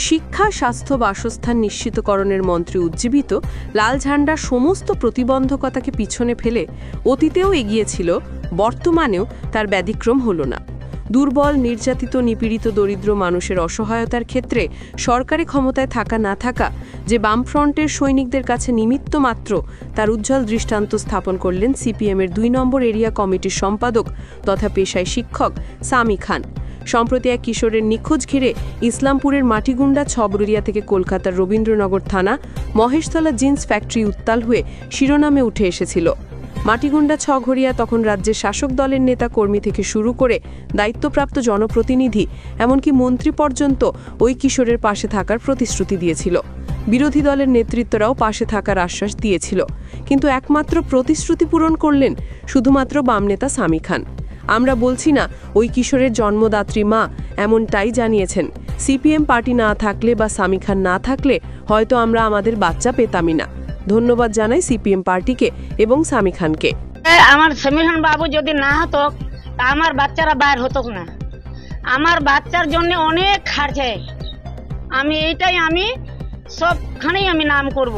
শিক্ষা, স্বাস্থ্য, বাসস্থান নিশ্চিতকরণের মন্ত্রে উজ্জীবিত লাল ঝান্ডা সমস্ত প্রতিবন্ধকতাকে পিছনে ফেলে অতীতেও এগিয়েছিল, বর্তমানেও তার ব্যতিক্রম হল না। দুর্বল, নির্যাতিত, নিপীড়িত দরিদ্র মানুষের অসহায়তার ক্ষেত্রে সরকারি ক্ষমতায় থাকা না থাকা যে বামফ্রন্টের সৈনিকদের কাছে নিমিত্ত মাত্র, তার উজ্জ্বল দৃষ্টান্ত স্থাপন করলেন সিপিএমের ২ নম্বর এরিয়া কমিটির সম্পাদক তথা পেশায় শিক্ষক সামি খান। সম্প্রতি এক কিশোরের নিখোঁজ ঘিরে ইসলামপুরের মাটিগুন্ডা ছবরুলিয়া থেকে কলকাতার রবীন্দ্রনগর থানা মহেশতলা জিন্স ফ্যাক্টরি উত্তাল হয়ে শিরোনামে উঠে এসেছিল। মাটিগুন্ডা ছঘরিয়া তখন রাজ্যের শাসক দলের নেতা কর্মী থেকে শুরু করে দায়িত্বপ্রাপ্ত জনপ্রতিনিধি, এমনকি মন্ত্রী পর্যন্ত ওই কিশোরের পাশে থাকার প্রতিশ্রুতি দিয়েছিল। বিরোধী দলের নেতৃত্বরাও পাশে থাকার আশ্বাস দিয়েছিল, কিন্তু একমাত্র প্রতিশ্রুতি পূরণ করলেন শুধুমাত্র বাম নেতা সামি খান। আমরা বলছি না ওই কিশোরের জন্মদাত্রী মা এমনটাই জানিয়েছেন, সিপিএম পার্টি না থাকলে বা সামি খান না থাকলে হয়তো আমরা আমাদের বাচ্চা পেতামই না। ধন্যবাদ জানাই সিপিএম পার্টিকে এবং সামি খানকে। আমার সামি খান বাবু যদি না হতো তা আমার বাচ্চারা বাইর হতো না। আমার বাচ্চার জন্য অনেক খাটছে, আমি সবখানেই আমি নাম করব।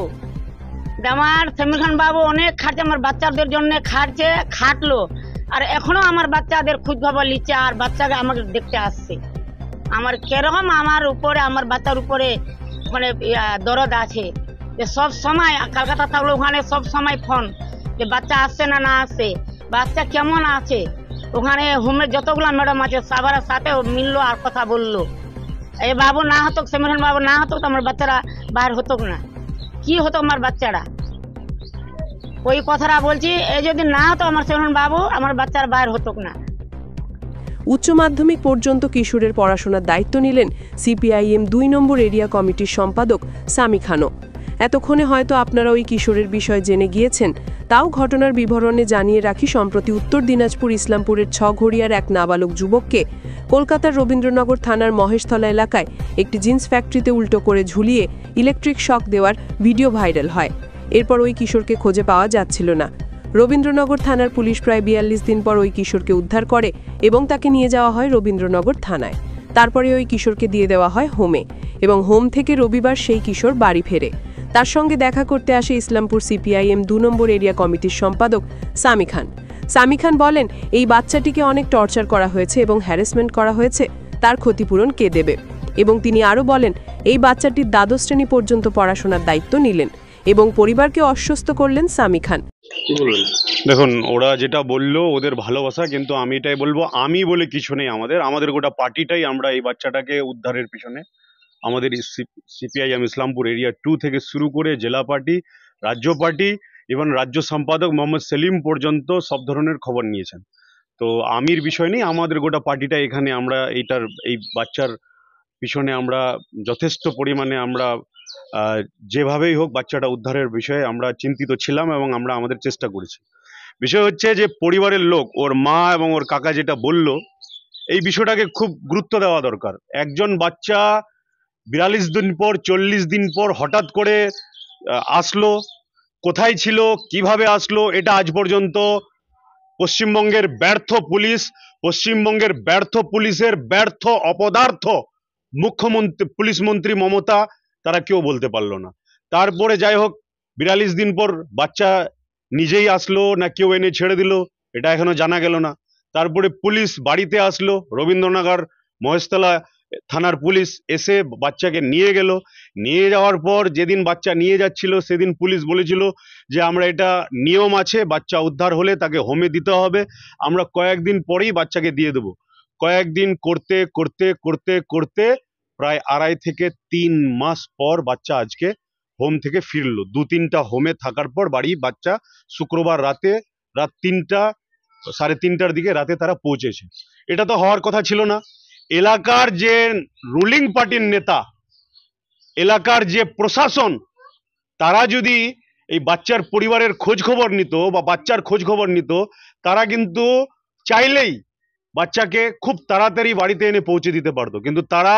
আমার সামি খান বাবু অনেক খাটছে, আমার বাচ্চাদের জন্য খাটলো, আর এখনো আমার বাচ্চাদের খোঁজ খবর নিচ্ছে, আর বাচ্চাকে আমাকে দেখতে আসছে। আমার কিরকম আমার বাচ্চার উপরে মানে দরদ আছে, যে সব সময় কলকাতা থাকলে ওখানে সব সময় ফোন, যে বাচ্চা আসছে না আসছে, বাচ্চা কেমন আছে। ওখানে হোমের যতগুলো ম্যাডাম আছে সবার সাথে মিললো আর কথা বললো। এই বাবু না হতো, সেমিখান বাবু না হতো তো আমার বাচ্চারা বাইর হতো না। কি হতো আমার বাচ্চারা, ওই কথাটা বলছি। এই যদি না হতো আমার সেমিখান বাবু, আমার বাচ্চারা বাইর হতো না। উচ্চ মাধ্যমিক পর্যন্ত কিশোরের পড়াশোনার দায়িত্ব নিলেন সিপিআইএম ২ নম্বর এরিয়া কমিটির সম্পাদক সামি খানও। এতক্ষণে হয়তো আপনারা ওই কিশোরের বিষয় জেনে গিয়েছেন, তাও ঘটনার বিবরণে জানিয়ে রাখি, সম্প্রতি উত্তর দিনাজপুর ইসলামপুরের ছঘরিয়ার এক নাবালক যুবককে কলকাতার রবীন্দ্রনগর থানার মহেশতলা এলাকায় একটি জিন্স ফ্যাক্টরিতে উল্টো করে ঝুলিয়ে ইলেকট্রিক শক দেওয়ার ভিডিও ভাইরাল হয়। এরপর ওই কিশোরকে খুঁজে পাওয়া যাচ্ছিল না। রবীন্দ্রনগর থানার পুলিশ প্রায় ৪২ দিন পর ওই কিশোরকে উদ্ধার করে এবং তাকে নিয়ে যাওয়া হয় রবীন্দ্রনগর থানায়। তারপরে ওই কিশোরকে দিয়ে দেওয়া হয় হোমে, এবং হোম থেকে রবিবার সেই কিশোর বাড়ি ফেরে। তার সঙ্গে দেখা করতে আসে ইসলামপুর সিপিআইএম ২ নম্বর এরিয়া কমিটির সম্পাদক সামি খান। সামি খান বলেন, এই বাচ্চাটিকে অনেক টর্চার করা হয়েছে এবং হ্যারাসমেন্ট করা হয়েছে, তার ক্ষতিপূরণ কে দেবে? এবং তিনি আরও বলেন, এই বাচ্চাটির দ্বাদশ শ্রেণী পর্যন্ত পড়াশোনার দায়িত্ব নিলেন এবং পরিবারকে আশ্বস্ত করলেন সামি খান। দেখুন, ওরা যেটা বললো ওদের ভালোবাসা, কিন্তু আমি এটাই বলবো, আমি বলে কিছু নেই। আমাদের গোটা পার্টিটাই আমরা এই বাচ্চাটাকে উদ্ধারের পিছনে, আমাদের সিপিআইএম ইসলামপুর এরিয়া 2 থেকে শুরু করে জেলা পার্টি, রাজ্য পার্টি, এবং রাজ্য সম্পাদক মোহাম্মদ সেলিম পর্যন্ত সব ধরনের খবর নিয়েছেন। তো আমির বিষয় নেই, আমাদের গোটা পার্টিটা এখানে, আমরা এই বাচ্চার পিছনে আমরা যথেষ্ট পরিমাণে আমরা যেভাবেই হোক বাচ্চাটা উদ্ধারের বিষয়ে আমরা চিন্তিত ছিলাম এবং আমরা আমাদের চেষ্টা করেছি। বিষয় হচ্ছে যে পরিবারের লোক, ওর মা এবং ওর কাকা যেটা বলল, এই বিষয়টাকে খুব গুরুত্ব দেওয়া দরকার। একজন বাচ্চা ৪২ দিন পর, ৪০ দিন পর হঠাৎ করে আসলো, কোথায় ছিল, কিভাবে আসলো, এটা আজ পর্যন্ত পশ্চিমবঙ্গের ব্যর্থ পুলিশ, পশ্চিমবঙ্গের ব্যর্থ পুলিশের ব্যর্থ অপদার্থ মুখ্যমন্ত্রী, পুলিশ মন্ত্রী মমতা, তারা কেউ বলতে পারলো না। তারপরে যাই হোক, ৪২ দিন পর বাচ্চা নিজেই আসলো না কেউ এনে ছেড়ে দিল, এটা এখনো জানা গেল না। তারপরে পুলিশ বাড়িতে আসলো, রবীন্দ্রনগর মহেশতলা থানার পুলিশ এসে বাচ্চাকে নিয়ে গেল। নিয়ে যাওয়ার পর যেদিন বাচ্চা নিয়ে যাচ্ছিল সেদিন পুলিশ বলেছিল যে আমরা এটা নিয়ম আছে, বাচ্চা উদ্ধার হলে তাকে হোমে দিতে হবে, আমরা কয়েকদিন পরেই বাচ্চাকে দিয়ে দেবো। কয়েকদিন করতে করতে করতে করতে প্রায় ২.৫ থেকে ৩ মাস পর বাচ্চা আজকে হোম থেকে ফিরলো। ২-৩টা হোমে থাকার পর বাড়ি বাচ্চা শুক্রবার রাত ৩টা, ৩:৩০টার দিকে রাতে তারা পৌঁছেছে। এটা তো হওয়ার কথা ছিল না। এলাকার যে রুলিং পার্টির নেতা, এলাকার যে প্রশাসন, তারা যদি এই বাচ্চার পরিবারের খোঁজ খবর নিত বা বাচ্চার খোঁজ খবর নিত, তারা কিন্তু চাইলেই বাচ্চাকে খুব তাড়াতাড়ি বাড়িতে এনে পৌঁছে দিতে পারতো। কিন্তু তারা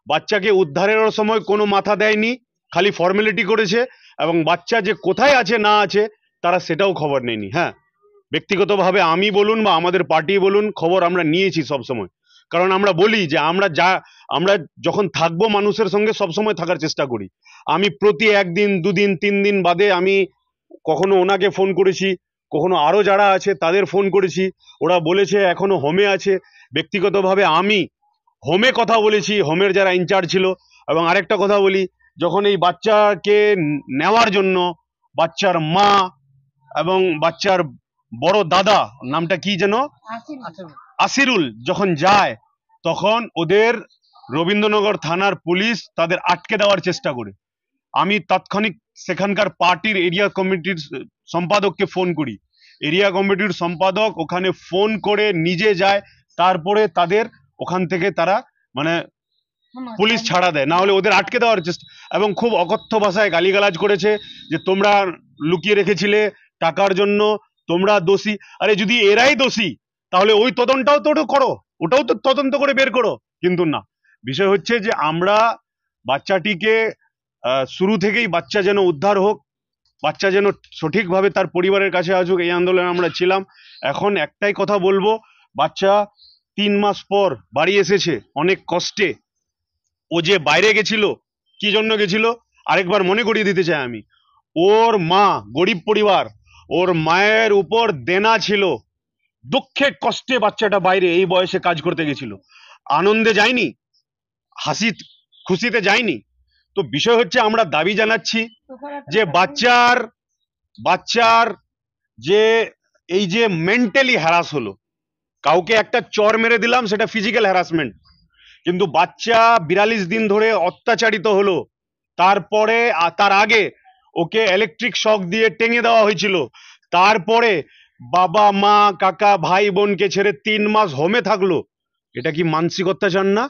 বাচ্চাকে উদ্ধারের সময় কোনো মাথা দেয়নি, খালি ফর্মালিটি করেছে, এবং বাচ্চা যে কোথায় আছে না আছে তারা সেটাও খবর নেয়নি। হ্যাঁ, ব্যক্তিগতভাবে আমি বলুন বা আমাদের পার্টি বলুন, খবর আমরা নিয়েছি সব সময়, কারণ আমরা বলি যে আমরা যখন থাকবো মানুষের সঙ্গে সবসময় থাকার চেষ্টা করি। আমি প্রতি 1 দিন 2 দিন 3 দিন বাদে আমি কখনো ওনাকে ফোন করেছি, কখনো আরো যারা আছে তাদের ফোন করেছি, ওরা বলেছে এখনো হোমে আছে। ব্যক্তিগতভাবে আমি হোমে কথা বলেছি, হোমের যারা ইনচার্জ ছিল। এবং আরেকটা কথা বলি, যখন এই বাচ্চাকে নেওয়ার জন্য বাচ্চার মা এবং বাচ্চার বড় দাদা, নামটা কি যেন, আসিরুল, যখন যায় তখন ওদের রবীন্দ্রনগর থানার পুলিশ তাদের আটকে দেওয়ার চেষ্টা করে। আমি তাৎক্ষণিক সেখানকার পার্টির এরিয়া কমিটির সম্পাদককে ফোন করি। এরিয়া কমিটির সম্পাদক ওখানে ফোন করে নিজে যায়, তারপরে তাদের ওখান থেকে তারা মানে পুলিশ ছাড়া দেয়, না হলে ওদের আটকে দেওয়ার চেষ্টা। এবং খুব অকথ্য ভাষায় গালিগালাজ করেছে যে তোমরা লুকিয়ে রেখেছিলে টাকার জন্য, তোমরা দোষী। আরে যদি এরাই দোষী তাহলে ওই তদন্তটাও তো করো, ওটাও তো তদন্ত করে বের করো। কিন্তু না, বিষয় হচ্ছে যে আমরা বাচ্চাটিকে শুরু থেকেই বাচ্চা যেন উদ্ধার হোক, বাচ্চা যেন সঠিকভাবে তার পরিবারের কাছে আসুক, এই আন্দোলনে আমরা ছিলাম। এখন একটাই কথা বলবো, বাচ্চা 3 মাস পর বাড়ি এসেছে অনেক কষ্টে। ও যে বাইরে গেছিল, কি জন্য গেছিল আরেকবার মনে করিয়ে দিতে চাই আমি। ওর মা গরিব পরিবার, ওর মায়ের উপর দেনা ছিল, দুঃখে কষ্টে বাচ্চাটা বাইরে এই বয়সে কাজ করতে গেছিল। আনন্দে যায়নি, হাসি খুশিতে যায়নি। তো বিষয় হচ্ছে আমরা দাবি জানাচ্ছি যে বাচ্চার যে এই যে মেন্টালি হ্যারাস হলো, কাউকে একটা চর মেরে দিলাম সেটা ফিজিক্যাল হ্যারাসমেন্ট, কিন্তু বাচ্চা 42 দিন ধরে অত্যাচারিত হলো। তারপরে তার আগে ওকে ইলেকট্রিক শক দিয়ে টেঙে দেওয়া হয়েছিল। তারপরে বাবা মা কাকা ভাই বোনকে ছেড়ে 3 মাস হোমে থাকলো। এটা কি মানসিক অত্যাচার না?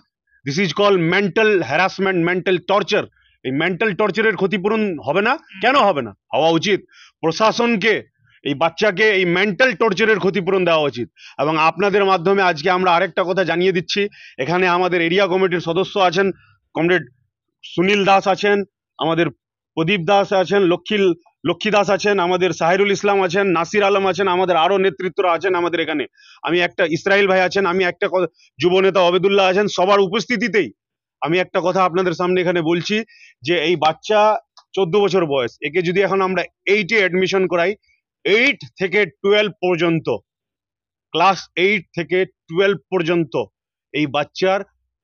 This is call mental harassment, mental torture. এই মেন্টাল টর্চারের ক্ষতিপূরণ হবে না? কেন হবে না? হওয়া উচিত। প্রশাসনকে এই বাচ্চাকে এই মেন্টাল টর্চারের ক্ষতিপূরণ দেওয়া উচিত। এবং আপনাদের মাধ্যমে আজকে আমরা আরেকটা কথা জানিয়ে দিচ্ছি, এখানে আমাদের এরিয়া কমিটির সদস্য আছেন, কমরেড সুনীল দাস আছেন, আমাদের প্রদীপ দাস আছেন, লক্ষ্মী দাস আছেন, আমাদের সাহিরুল ইসলাম আছেন, নাসির আলম আছেন, আমাদের আরো নেতৃত্বরা আছেন আমাদের এখানে। আমি একটা ইসরাইল ভাই আছেন, আমি একটা যুব নেতা অবেদুল্লাহ আছেন। সবার উপস্থিতিতেই আমি একটা কথা আপনাদের সামনে এখানে বলছি যে এই বাচ্চা 14 বছর বয়স, একে যদি এখন আমরা 8-এ অ্যাডমিশন করাই, 8 থেকে 12 পর্যন্ত, ক্লাস 8 থেকে 12 পর্যন্ত এই বাচ্চার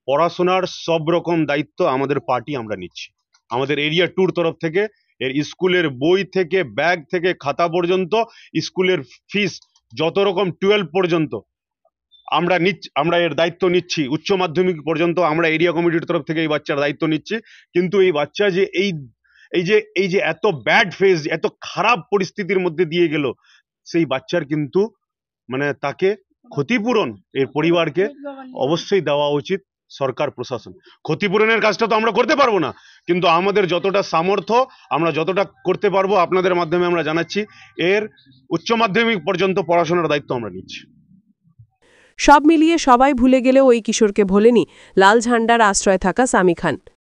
পড়াশোনার সব রকম দায়িত্ব আমাদের পার্টি আমরা নিচ্ছি। আমাদের এরিয়া ট্যুর তরফ থেকে এর স্কুলের বই থেকে ব্যাগ থেকে খাতা পর্যন্ত, স্কুলের ফিস যত রকম 12 পর্যন্ত আমরা এর দায়িত্ব নিচ্ছি। উচ্চ মাধ্যমিক পর্যন্ত আমরা এরিয়া কমিটির তরফ থেকে এই বাচ্চার দায়িত্ব নিচ্ছি। কিন্তু এই বাচ্চা যে এই যে এত ব্যাড ফেজ, এত খারাপ পরিস্থিতির মধ্যে দিয়ে গেল, সেই বাচ্চার কিন্তু মানে তাকে ক্ষতিপূরণ এর পরিবারকে অবশ্যই দেওয়া উচিত। সরকার প্রশাসন ক্ষতিপূরণের কাজটা তো আমরা করতে পারবো না, কিন্তু আমাদের যতটা সামর্থ্য আমরা যতটা করতে পারবো আপনাদের মাধ্যমে আমরা জানাচ্ছি। এর উচ্চ মাধ্যমিক পর্যন্ত পড়াশোনার দায়িত্ব আমরা নিচ্ছি। সব মিলিয়ে সবাই ভুলে গেলেও ওই কিশোরকে ভোলেনি লাল ঝান্ডার আশ্রয়ে থাকা সামি খান।